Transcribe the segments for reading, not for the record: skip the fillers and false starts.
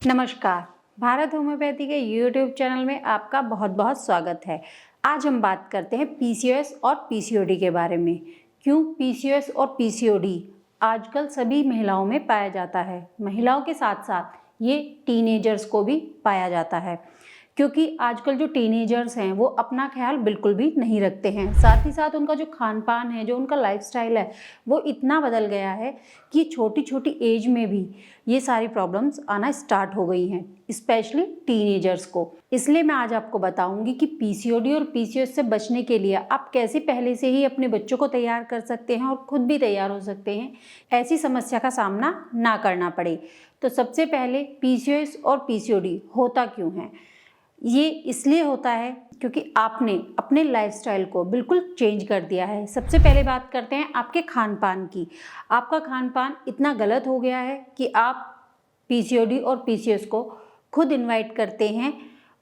नमस्कार। भारत होम्योपैथी के YouTube channel में आपका बहुत बहुत स्वागत है। आज हम बात करते हैं पीसीओएस और पीसीओडी के बारे में। क्यों पीसीओएस और पीसीओडी आजकल सभी महिलाओं में पाया जाता है। महिलाओं के साथ साथ ये टीनेजर्स को भी पाया जाता है, क्योंकि आजकल जो टीनेजर्स हैं वो अपना ख्याल बिल्कुल भी नहीं रखते हैं। साथ ही साथ उनका जो खान पान है, जो उनका लाइफस्टाइल है, वो इतना बदल गया है कि छोटी छोटी एज में भी ये सारी प्रॉब्लम्स आना स्टार्ट हो गई हैं, स्पेशली टीनेजर्स को। इसलिए मैं आज आपको बताऊंगी कि पीसीओडी और पीसीओएस से बचने के लिए आप कैसे पहले से ही अपने बच्चों को तैयार कर सकते हैं और खुद भी तैयार हो सकते हैं, ऐसी समस्या का सामना ना करना पड़े। तो सबसे पहले पीसीओएस और पीसीओडी होता क्यों है? ये इसलिए होता है क्योंकि आपने अपने लाइफस्टाइल को बिल्कुल चेंज कर दिया है। सबसे पहले बात करते हैं आपके खान पान की। आपका खान पान इतना गलत हो गया है कि आप पीसीओडी और पीसीओएस को खुद इनवाइट करते हैं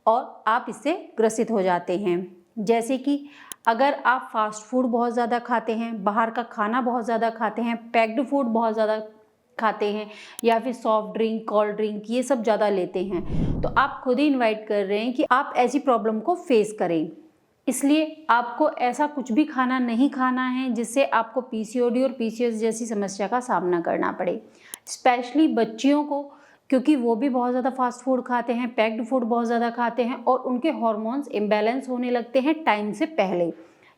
और आप इससे ग्रसित हो जाते हैं। जैसे कि अगर आप फास्ट फूड बहुत ज़्यादा खाते हैं, बाहर का खाना बहुत ज़्यादा खाते हैं, पैक्ड फूड बहुत ज़्यादा खाते हैं, या फिर सॉफ्ट ड्रिंक, कोल्ड ड्रिंक ये सब ज़्यादा लेते हैं, तो आप खुद ही इनवाइट कर रहे हैं कि आप ऐसी प्रॉब्लम को फेस करें। इसलिए आपको ऐसा कुछ भी खाना नहीं खाना है जिससे आपको पीसीओडी और पीसीओएस जैसी समस्या का सामना करना पड़े। स्पेशली बच्चियों को, क्योंकि वो भी बहुत ज़्यादा फास्ट फूड खाते हैं, पैक्ड फूड बहुत ज़्यादा खाते हैं और उनके हार्मोन्स इम्बैलेंस होने लगते हैं टाइम से पहले,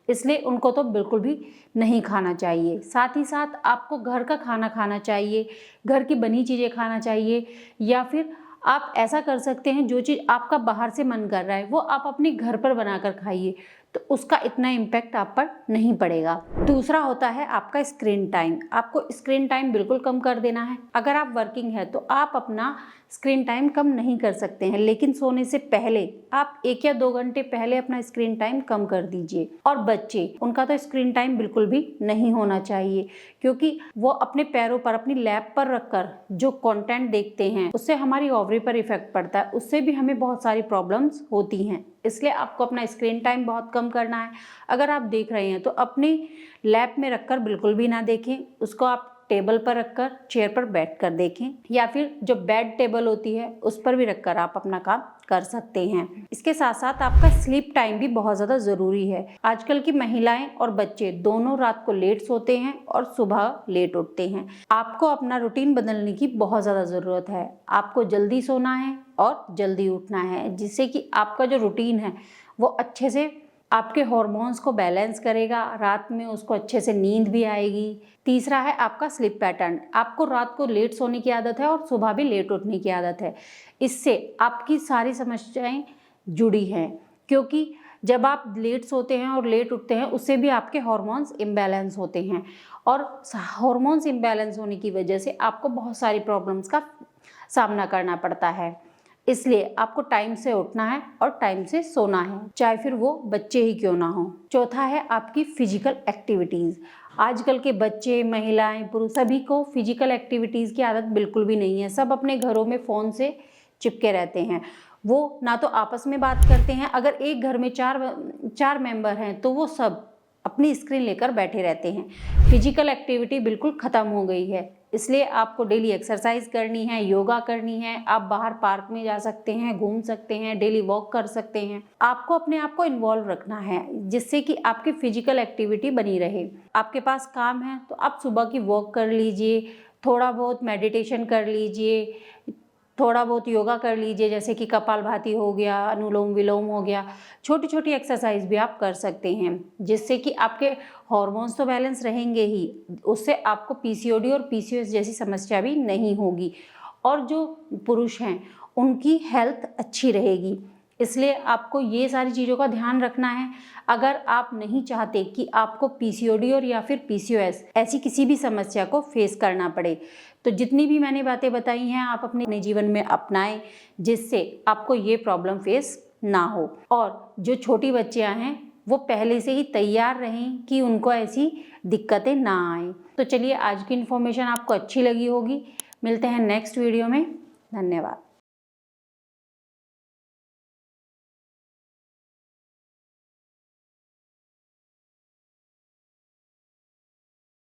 इसलिए उनको तो बिल्कुल भी नहीं खाना चाहिए। साथ ही साथ आपको घर का खाना खाना चाहिए, घर की बनी चीज़ें खाना चाहिए, या फिर आप ऐसा कर सकते हैं जो चीज़ आपका बाहर से मन कर रहा है वो आप अपने घर पर बनाकर खाइए, तो उसका इतना इम्पैक्ट आप पर नहीं पड़ेगा। दूसरा होता है आपका स्क्रीन टाइम। आपको स्क्रीन टाइम बिल्कुल कम कर देना है। अगर आप वर्किंग है तो आप अपना स्क्रीन टाइम कम नहीं कर सकते हैं, लेकिन सोने से पहले आप 1 या 2 घंटे पहले अपना स्क्रीन टाइम कम कर दीजिए। और बच्चे, उनका तो स्क्रीन टाइम बिल्कुल भी नहीं होना चाहिए, क्योंकि वो अपने पैरों पर, अपनी लैप पर रखकर जो कंटेंट देखते हैं उससे हमारी ओवरी पर इफेक्ट पड़ता है, उससे भी हमें बहुत सारी प्रॉब्लम्स होती हैं। इसलिए आपको अपना स्क्रीन टाइम बहुत कम करना है। अगर आप देख रहे हैं तो अपनी लैप में रखकर बिल्कुल भी ना देखें, उसको आप टेबल पर रखकर, चेयर पर बैठकर देखें, या फिर जो बेड टेबल होती है उस पर भी रखकर आप अपना काम कर सकते हैं। इसके साथ साथ आपका स्लीप टाइम भी बहुत ज़्यादा ज़रूरी है। आजकल की महिलाएं और बच्चे दोनों रात को लेट सोते हैं और सुबह लेट उठते हैं। आपको अपना रूटीन बदलने की बहुत ज़्यादा ज़रूरत है। आपको जल्दी सोना है और जल्दी उठना है, जिससे कि आपका जो रूटीन है वो अच्छे से आपके हार्मोन्स को बैलेंस करेगा, रात में उसको अच्छे से नींद भी आएगी। तीसरा है आपका स्लीप पैटर्न। आपको रात को लेट सोने की आदत है और सुबह भी लेट उठने की आदत है। इससे आपकी सारी समस्याएं जुड़ी हैं, क्योंकि जब आप लेट सोते हैं और लेट उठते हैं उससे भी आपके हार्मोन्स इम्बैलेंस होते हैं, और हार्मोन्स इम्बैलेंस होने की वजह से आपको बहुत सारी प्रॉब्लम्स का सामना करना पड़ता है। इसलिए आपको टाइम से उठना है और टाइम से सोना है, चाहे फिर वो बच्चे ही क्यों ना हो। चौथा है आपकी फिजिकल एक्टिविटीज़। आजकल के बच्चे, महिलाएं, पुरुष सभी को फिजिकल एक्टिविटीज़ की आदत बिल्कुल भी नहीं है। सब अपने घरों में फ़ोन से चिपके रहते हैं। वो ना तो आपस में बात करते हैं। अगर एक घर में चार मेंबर हैं तो वो सब अपनी स्क्रीन लेकर बैठे रहते हैं। फिजिकल एक्टिविटी बिल्कुल ख़त्म हो गई है। इसलिए आपको डेली एक्सरसाइज करनी है, योगा करनी है। आप बाहर पार्क में जा सकते हैं, घूम सकते हैं, डेली वॉक कर सकते हैं। आपको अपने आप को इन्वॉल्व रखना है, जिससे कि आपकी फिजिकल एक्टिविटी बनी रहे। आपके पास काम है तो आप सुबह की वॉक कर लीजिए, थोड़ा बहुत मेडिटेशन कर लीजिए, थोड़ा बहुत योगा कर लीजिए, जैसे कि कपालभाति हो गया, अनुलोम विलोम हो गया। छोटी छोटी एक्सरसाइज भी आप कर सकते हैं, जिससे कि आपके हार्मोन्स तो बैलेंस रहेंगे ही, उससे आपको पीसीओडी और पीसीओएस जैसी समस्या भी नहीं होगी, और जो पुरुष हैं उनकी हेल्थ अच्छी रहेगी। इसलिए आपको ये सारी चीज़ों का ध्यान रखना है। अगर आप नहीं चाहते कि आपको पीसीओडी और या फिर पीसीओएस ऐसी किसी भी समस्या को फेस करना पड़े, तो जितनी भी मैंने बातें बताई हैं आप अपने जीवन में अपनाएं, जिससे आपको ये प्रॉब्लम फेस ना हो। और जो छोटी बच्चियां हैं वो पहले से ही तैयार रहें कि उनको ऐसी दिक्कतें ना आए। तो चलिए, आज की इन्फॉर्मेशन आपको अच्छी लगी होगी। मिलते हैं नेक्स्ट वीडियो में। धन्यवाद।